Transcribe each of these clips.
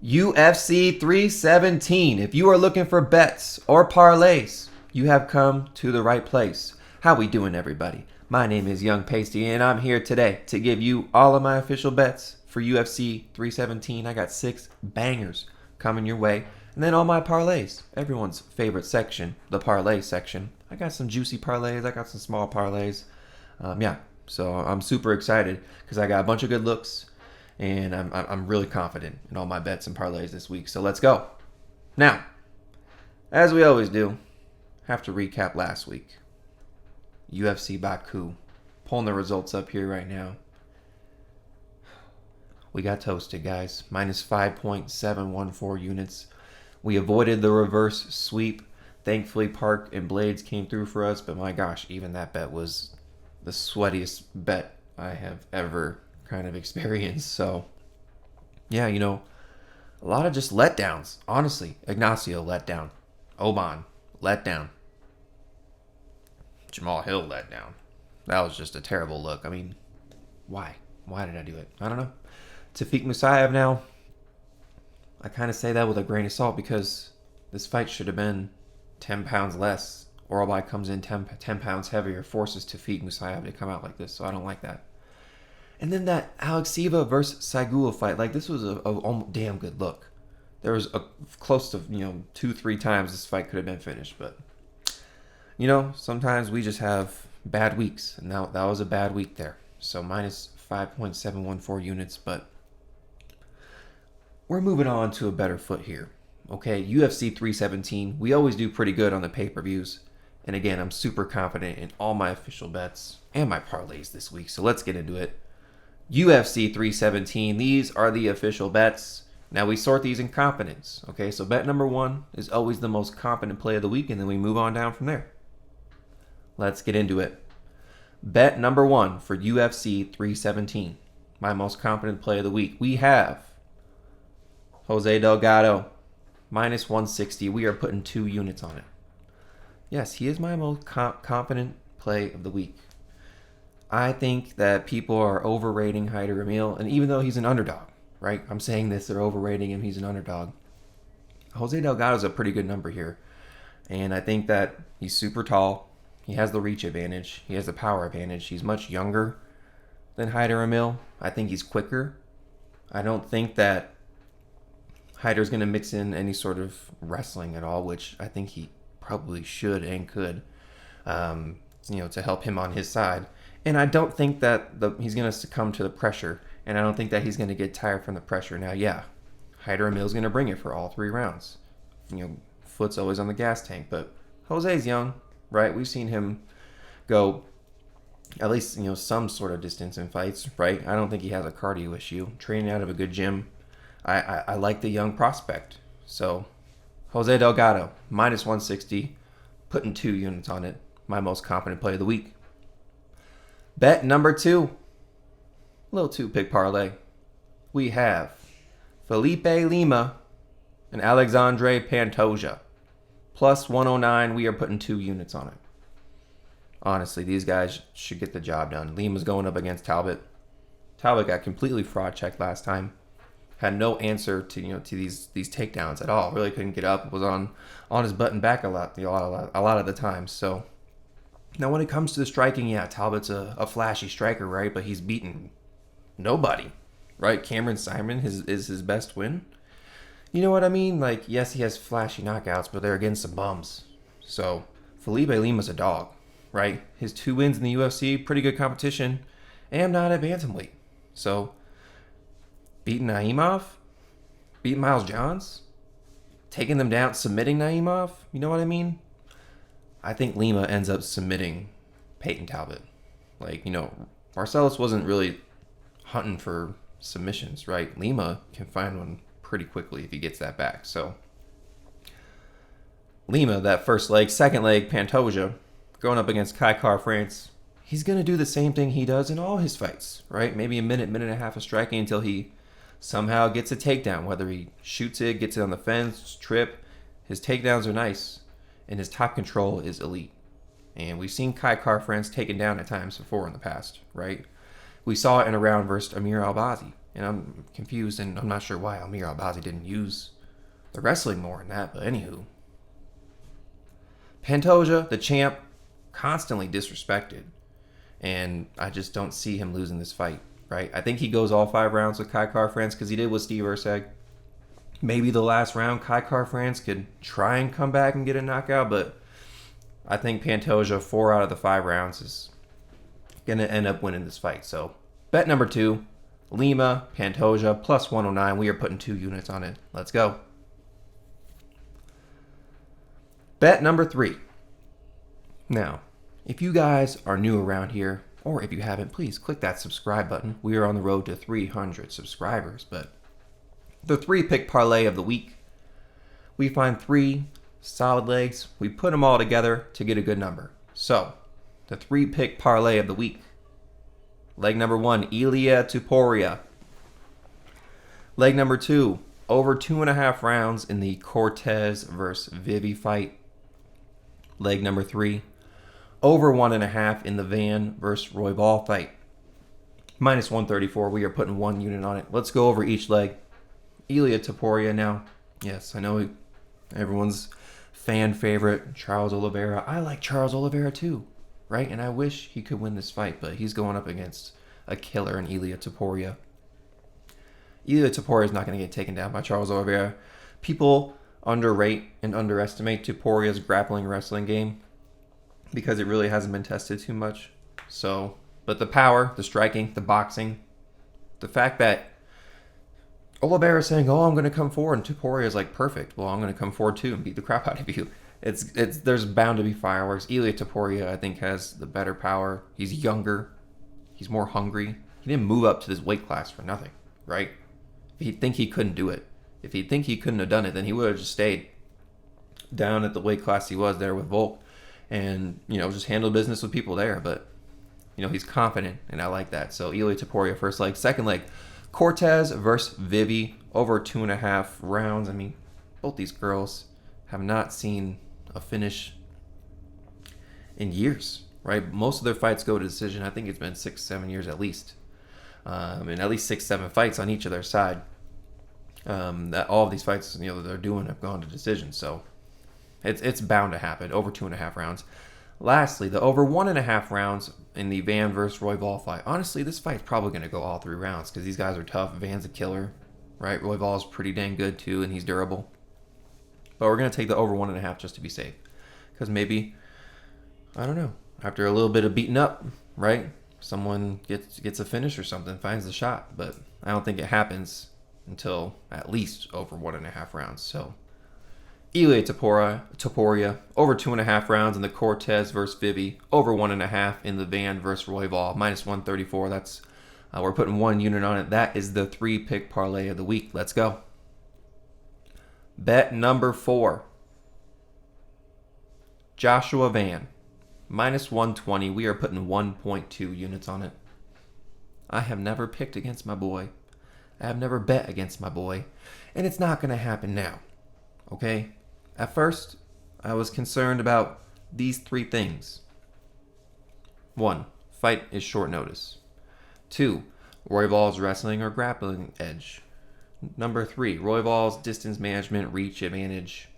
UFC 317. If you are looking for bets or parlays, you have come to the right place. How we doing, everybody? My name is Young Pasty, and I'm here today to give you all of my official bets for UFC 317. I got 6 bangers coming your way. And then all my parlays, everyone's favorite section, the parlay section. I got some juicy parlays, I got some small parlays. So I'm super excited because I got a bunch of good looks. And I'm really confident in all my bets and parlays this week. So let's go. Now, as we always do, have to recap last week. UFC Baku. Pulling the results up here right now. We got toasted, guys. Minus 5.714 units. We avoided the reverse sweep. Thankfully, Park and Blades came through for us. But my gosh, even that bet was the sweatiest bet I have ever kind of experience. So yeah, a lot of just letdowns. Honestly, Ignacio letdown, Oban letdown, Jamal Hill letdown. That was just a terrible look. I mean, why did I do it? I don't know. Tafik Musayev now, I kind of say that with a grain of salt because this fight should have been 10 pounds less. Oralby comes in 10 pounds heavier, forces Tafik Musayev to come out like this, so I don't like that. And then that Alexieva versus Saigula fight, this was a damn good look. There was close to 2-3 times this fight could have been finished, but sometimes we just have bad weeks, and that was a bad week there. So minus 5.714 units, but we're moving on to a better foot here. Okay, UFC 317. We always do pretty good on the pay-per-views, and again, I'm super confident in all my official bets and my parlays this week. So let's get into it. UFC 317, these are the official bets. Now we sort these in confidence. Okay, so bet number 1 is always the most confident play of the week, and then we move on down from there. Let's get into it. Bet number 1 for UFC 317, my most confident play of the week. We have Jose Delgado, minus 160. We are putting 2 units on it. Yes, he is my most confident play of the week. I think that people are overrating Hyder Amil, and even though he's an underdog, right? I'm saying this, they're overrating him, he's an underdog. Jose Delgado is a pretty good number here, and I think that he's super tall. He has the reach advantage. He has the power advantage. He's much younger than Hyder Amil. I think he's quicker. I don't think that Hyder's going to mix in any sort of wrestling at all, which I think he probably should and could, to help him on his side. And I don't think that he's going to succumb to the pressure. And I don't think that he's going to get tired from the pressure. Now, yeah, Hyder Amil's going to bring it for all 3 rounds. Foot's always on the gas tank. But Jose's young, right? We've seen him go at least, some sort of distance in fights, right? I don't think he has a cardio issue. Training out of a good gym. I like the young prospect. So, Jose Delgado, minus 160, putting 2 units on it. My most confident play of the week. Bet number 2, little 2-pick parlay. We have Felipe Lima and Alexandre Pantoja. Plus 109, we are putting 2 units on it. Honestly, these guys should get the job done. Lima's going up against Talbot. Talbot got completely fraud checked last time. Had no answer to these takedowns at all. Really couldn't get up. Was on his butt and back a lot of the time. So now when it comes to the striking, yeah, Talbot's a flashy striker, right? But he's beaten nobody, right? Cameron Simon is his best win. You know what I mean? Yes, he has flashy knockouts, but they're against some bums. So Felipe Lima's a dog, right? His 2 wins in the UFC, pretty good competition, and not at bantamweight. So beating Naimov, beating Miles Johns, taking them down, submitting Naimov, you know what I mean? I think Lima ends up submitting Peyton Talbot. Marcellus wasn't really hunting for submissions, right? Lima can find one pretty quickly if he gets that back. So Lima, that first leg. Second leg, Pantoja, going up against Kai France. He's going to do the same thing he does in all his fights, right? Maybe a minute and a half of striking until he somehow gets a takedown, whether he shoots it, gets it on the fence, trip. His takedowns are nice, and his top control is elite. And we've seen Kai France taken down at times before in the past, right? We saw it in a round versus Amir Albazi, And I'm confused, and I'm not sure why Amir Albazi didn't use the wrestling more in that. But anywho, Pantoja, the champ, constantly disrespected. And I just don't see him losing this fight, right? I think he goes all 5 rounds with Kai Car-France because he did with Steve Erceg. Maybe the last round, Kai Car-France could try and come back and get a knockout, but I think Pantoja, 4 out of the 5 rounds, is going to end up winning this fight. So, bet number 2, Lima, Pantoja, plus 109. We are putting 2 units on it. Let's go. Bet number 3. Now, if you guys are new around here, or if you haven't, please click that subscribe button. We are on the road to 300 subscribers, but the 3-pick parlay of the week, we find 3 solid legs. We put them all together to get a good number. So, the 3-pick parlay of the week. Leg number 1, Ilia Topuria. Leg number 2, over 2.5 rounds in the Cortez versus Vivi fight. Leg number 3, over 1.5 in the Van versus Royval fight. Minus 134. We are putting 1 unit on it. Let's go over each leg. Ilia Topuria now. Yes, I know everyone's fan favorite, Charles Oliveira. I like Charles Oliveira too, right? And I wish he could win this fight, but he's going up against a killer in Ilia Topuria. Ilia Topuria is not going to get taken down by Charles Oliveira. People underrate and underestimate Topuria's grappling wrestling game because it really hasn't been tested too much. So, but the power, the striking, the boxing, the fact that Oliveira is saying, "Oh, I'm going to come forward," and Topuria is like, "Perfect. Well, I'm going to come forward too and beat the crap out of you." It's there's bound to be fireworks. Ilia Topuria, I think, has the better power. He's younger. He's more hungry. He didn't move up to this weight class for nothing, right? If he'd think he couldn't do it, if he'd think he couldn't have done it, then he would have just stayed down at the weight class he was there with Volk and, just handle business with people there. But, he's confident, and I like that. So, Ilia Topuria, first leg. Second leg, Cortez versus Vivi, over 2.5 rounds. I mean, both these girls have not seen a finish in years, right? Most of their fights go to decision. I think it's been 6-7 years at least. And at least 6-7 fights on each of their side. That all of these fights, that they're doing have gone to decision. So it's bound to happen. Over 2.5 rounds. Lastly, the over 1.5 rounds in the Van versus Royval fight. Honestly, this fight's probably going to go all 3 rounds because these guys are tough. Van's a killer, right? Royval's pretty dang good too, and he's durable. But we're going to take the over 1.5 just to be safe. Because maybe, I don't know, after a little bit of beating up, right? Someone gets a finish or something, finds the shot. But I don't think it happens until at least over 1.5 rounds. So, Ilia Topuria, over 2.5 rounds in the Cortez versus Vivi, over 1.5 in the Van versus Royval, minus 134. That's we're putting 1 unit on it. That is the 3-pick parlay of the week. Let's go. Bet number 4, Joshua Van, minus 120. We are putting 1.2 units on it. I have never picked against my boy. I have never bet against my boy. And it's not going to happen now. Okay? At first, I was concerned about these 3 things. 1, fight is short notice. 2, Royval's wrestling or grappling edge. Number 3, Royval's distance management, reach advantage.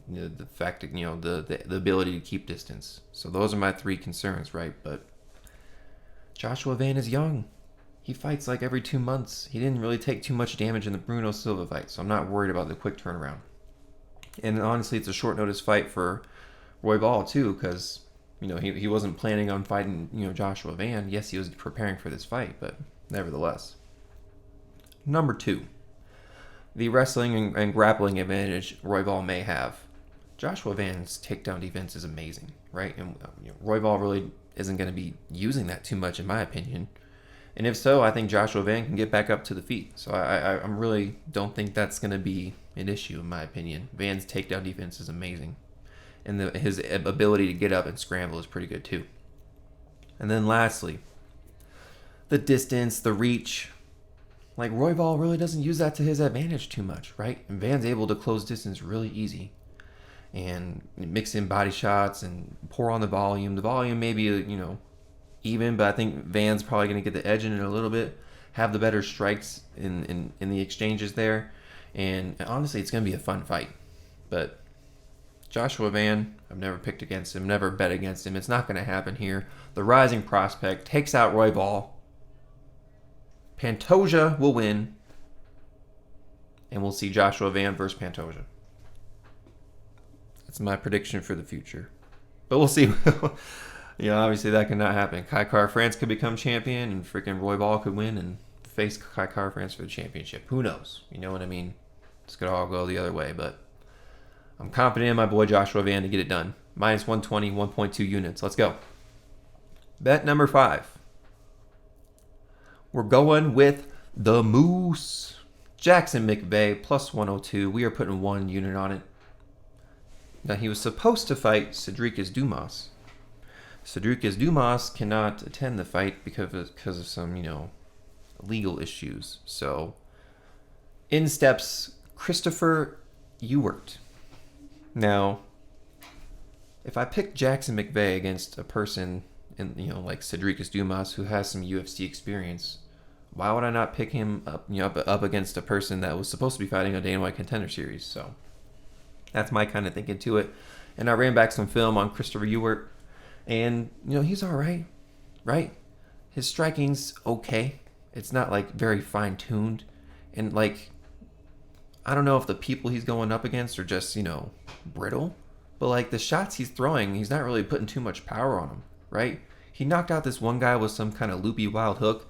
The fact that, the ability to keep distance. So those are my 3 concerns, right? But Joshua Van is young. He fights like every 2 months. He didn't really take too much damage in the Bruno Silva fight, so I'm not worried about the quick turnaround. And honestly, it's a short notice fight for Royval too, because he wasn't planning on fighting Joshua Van. Yes, he was preparing for this fight, but nevertheless. Number 2, the wrestling and grappling advantage Royval may have. Joshua Van's takedown defense is amazing, right? And Royval really isn't going to be using that too much, in my opinion. And if so, I think Joshua Van can get back up to the feet. So I really don't think that's going to be an issue, in my opinion. Van's takedown defense is amazing. And his ability to get up and scramble is pretty good too. And then lastly, the distance, the reach. Like, Royval really doesn't use that to his advantage too much, right? And Van's able to close distance really easy. And mix in body shots and pour on the volume. The volume maybe, even, but I think Van's probably going to get the edge in it a little bit. have the better strikes in the exchanges there. And honestly, it's going to be a fun fight. But Joshua Van, I've never picked against him, never bet against him. It's not going to happen here. The rising prospect takes out Roy Ball. Pantoja will win. And we'll see Joshua Van versus Pantoja. That's my prediction for the future. But we'll see. Obviously that cannot happen. Kai Kara-France could become champion, and freaking Roy Ball could win and face Kai Kara-France for the championship. Who knows? You know what I mean? This could all go the other way, but I'm confident in my boy Joshua Van to get it done. Minus 120, 1.2 units. Let's go. Bet number 5. We're going with the Moose. Jackson McVeigh, plus 102. We are putting 1 unit on it. Now, he was supposed to fight Cedric Dumas. Cedric Dumas cannot attend the fight because of some, legal issues. So, in steps Christopher Ewart. Now, if I pick Jackson McVeigh against a person like Cedric Dumas who has some UFC experience, why would I not pick him up against a person that was supposed to be fighting a Dana White Contender Series? So that's my kind of thinking to it. And I ran back some film on Christopher Ewart, and he's all right, right? His striking's okay. It's not like very fine tuned, and like I don't know if the people he's going up against are just brittle, but like the shots he's throwing, he's not really putting too much power on them, right? He knocked out this one guy with some kind of loopy wild hook,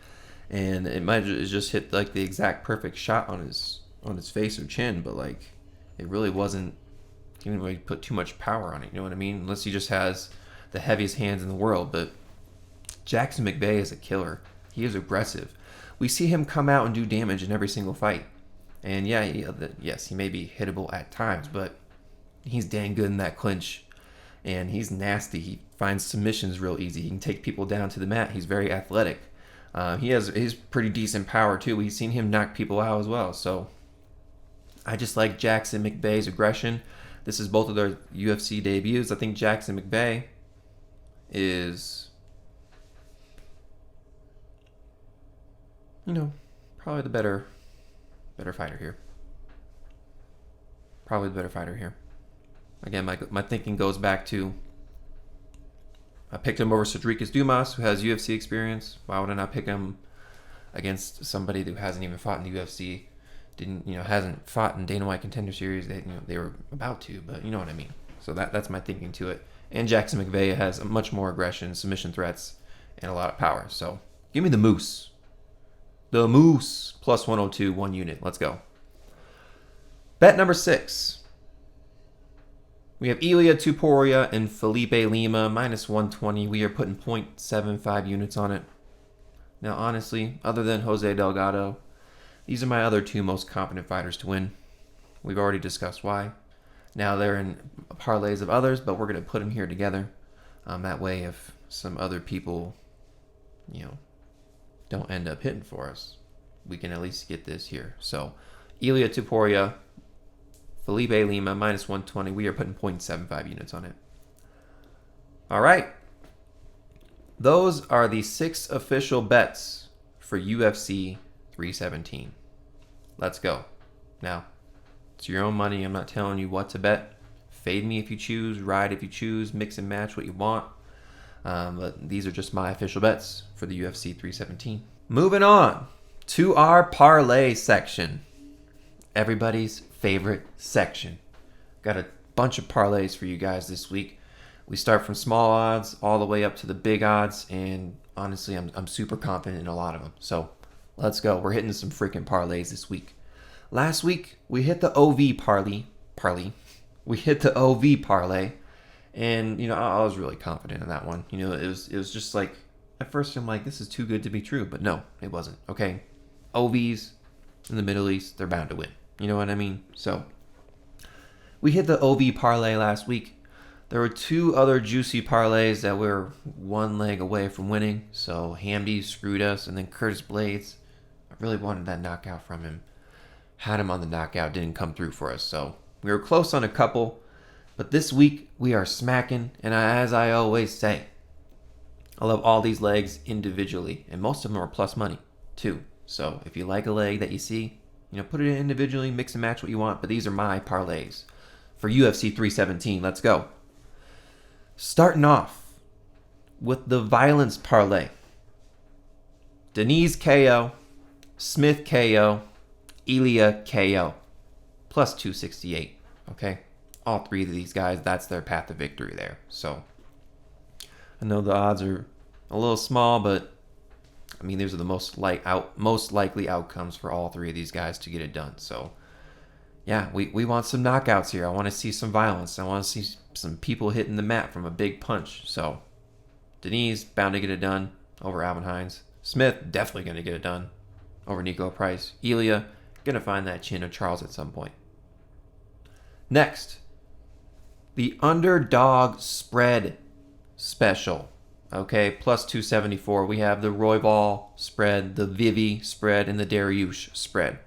and it might have just hit like the exact perfect shot on his face or chin, but like it really wasn't. He didn't really put too much power on it. You know what I mean? Unless he just has the heaviest hands in the world. But Jackson McVeigh is a killer. He is aggressive. We see him come out and do damage in every single fight. And yes, he may be hittable at times, but he's dang good in that clinch. And he's nasty. He finds submissions real easy. He can take people down to the mat. He's very athletic. He has pretty decent power too. We've seen him knock people out as well. So I just like Jackson McVeigh's aggression. This is both of their UFC debuts. I think Jackson McVeigh is, probably the better fighter here. Probably the better fighter here. Again, my thinking goes back to I picked him over Cedric Dumas, who has UFC experience. Why would I not pick him against somebody who hasn't even fought in the UFC? Hasn't fought in Dana White Contender Series. They were about to, but you know what I mean. So that's my thinking to it. And Jackson McVeigh has much more aggression, submission threats, and a lot of power. So give me the Moose. The Moose plus 102, 1 unit. Let's go. Bet number 6. We have Ilia, Topuria, and Felipe Lima minus 120. We are putting 0.75 units on it. Now, honestly, other than Jose Delgado, these are my other 2 most competent fighters to win. We've already discussed why. Now they're in parlays of others, but we're going to put them here together. That way, if some other people, don't end up hitting for us, we can at least get this here. So, Ilia, Topuria, Felipe Lima, minus 120. We are putting 0.75 units on it. All right. Those are the 6 official bets for UFC 317. Let's go. Now, it's your own money. I'm not telling you what to bet. Fade me if you choose, ride if you choose, mix and match what you want. But these are just my official bets for the UFC 317. Moving on to our parlay section. Everybody's favorite section. Got a bunch of parlays for you guys this week. We start from small odds all the way up to the big odds, and honestly, I'm super confident in a lot of them. So let's go. We're hitting some freaking parlays this week. Last week, we hit the OV parlay. We hit the OV parlay, and I was really confident in that one. It was just like, at first I'm like, this is too good to be true, but no, it wasn't. Okay, OVs in the Middle East, they're bound to win. You know what I mean? So we hit the OV parlay last week. There were 2 other juicy parlays that were 1 leg away from winning. So Hamdy screwed us, and then Curtis Blades, I really wanted that knockout from him. Had him on the knockout, didn't come through for us. So we were close on a couple, but this week we are smacking. And as I always say, I love all these legs individually, and most of them are plus money too. So if you like a leg that you see, put it in individually, mix and match what you want. But these are my parlays for UFC 317. Let's go. Starting off with the violence parlay. Diniz KO, Smith KO, Ilia KO, plus 268. Okay, all three of these guys, that's their path to victory there. So I know the odds are a little small, but I mean, these are the most likely outcomes for all three of these guys to get it done. So yeah, we want some knockouts here. I want to see some violence. I want to see some people hitting the mat from a big punch. So Diniz bound to get it done over Alvin Hines. Smith definitely going to get it done over Nico Price. Ilia going to find that chin of Charles at some point. Next, the underdog spread special. Okay, plus 274. We have the Royval spread, the Vivi spread, and the Dariush spread.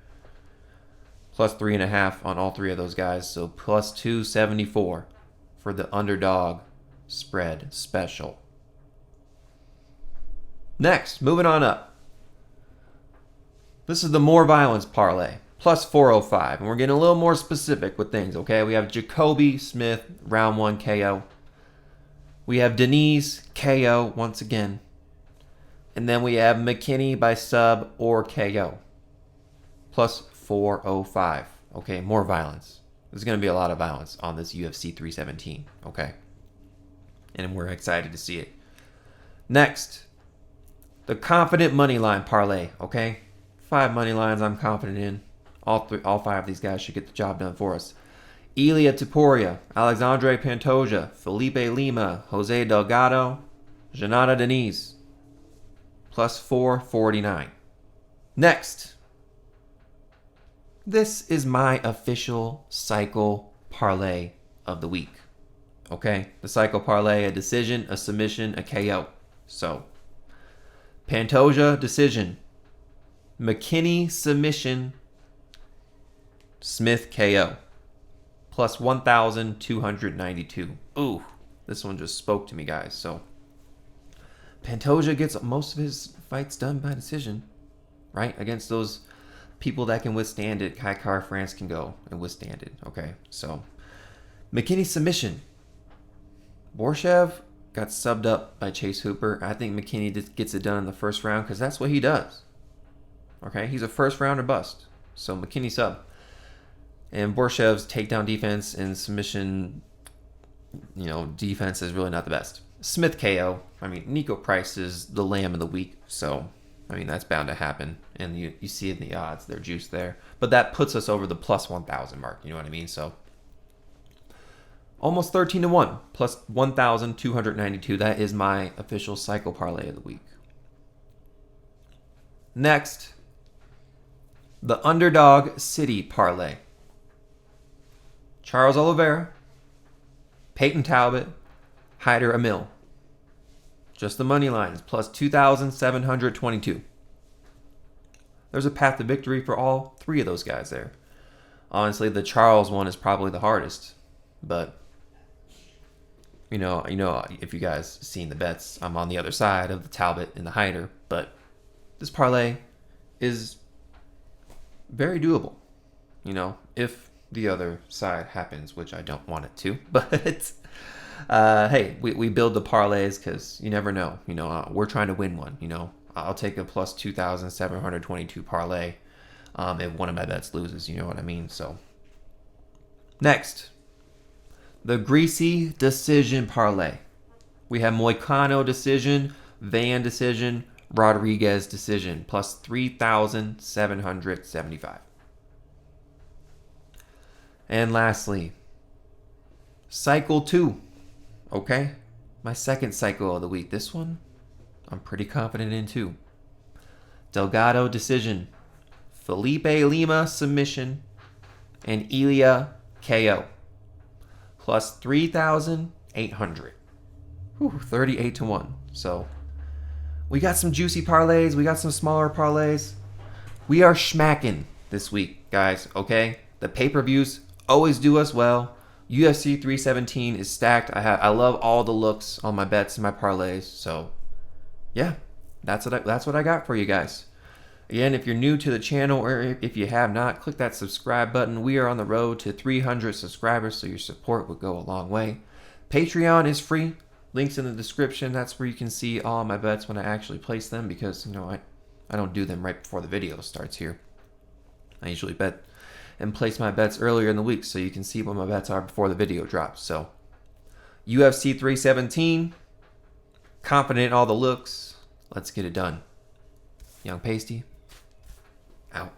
Plus 3.5 on all three of those guys. So plus 274 for the underdog spread special. Next, moving on up. This is the more violence parlay. Plus 405. And we're getting a little more specific with things, okay? We have Jacoby Smith, round 1 KO. We have Diniz KO once again. And then we have McKinney by sub or KO. Plus 405. Okay, more violence. There's going to be a lot of violence on this UFC 317. Okay. And we're excited to see it. Next, the confident money line parlay. Okay. 5 money lines I'm confident in. All 5 of these guys should get the job done for us. Ilia Topuria, Alexandre Pantoja, Felipe Lima, Jose Delgado, Jhonata Diniz. Plus 449. Next. This is my official cycle parlay of the week. Okay? The cycle parlay, a decision, a submission, a KO. So, Pantoja, decision. McKinney, submission. Smith, KO. Plus 1,292. Ooh, this one just spoke to me, guys. So, Pantoja gets most of his fights done by decision, right? Against those people that can withstand it. Kai Car France can go and withstand it. Okay, so McKinney submission. Borshev got subbed up by Chase Hooper. I think McKinney just gets it done in the first round because that's what he does. Okay, he's a first rounder bust. So McKinney sub. And Borshev's takedown defense and submission, defense is really not the best. Smith KO. I mean, Nico Price is the lamb of the week. So, I mean, that's bound to happen. And you see it in the odds. They're juiced there. But that puts us over the plus 1,000 mark. You know what I mean? So, almost 13-1. Plus 1,292. That is my official cycle parlay of the week. Next, the underdog city parlay. Charles Oliveira, Peyton Talbot, Hyder Amil. Just the money lines, plus 2,722. There's a path to victory for all 3 of those guys there. Honestly, the Charles one is probably the hardest. But, if you guys seen the bets, I'm on the other side of the Talbot and the Hyder. But this parlay is very doable. If the other side happens, which I don't want it to. But hey, we build the parlays because you never know. We're trying to win one. I'll take a plus 2,722 parlay if one of my bets loses. You know what I mean? So next, the greasy decision parlay. We have Moicano decision, Van decision, Rodrigues decision, plus 3,775. And lastly, cycle 2. Okay? My second cycle of the week. This one, I'm pretty confident in too. Delgado decision, Felipe Lima submission, and Ilia KO. Plus 3,800. 38-1. So, we got some juicy parlays. We got some smaller parlays. We are schmacking this week, guys. Okay? The pay-per-views always do us well. UFC 317 is stacked. I love all the looks on my bets and my parlays. So, yeah, that's what I got for you guys. Again, if you're new to the channel or if you have not, click that subscribe button. We are on the road to 300 subscribers, so your support would go a long way. Patreon is free. Links in the description. That's where you can see all my bets when I actually place them, because, you know, I don't do them right before the video starts here. I usually bet and place my bets earlier in the week, so you can see what my bets are before the video drops. So, UFC 317, confident in all the looks. Let's get it done. Young Pasty, out.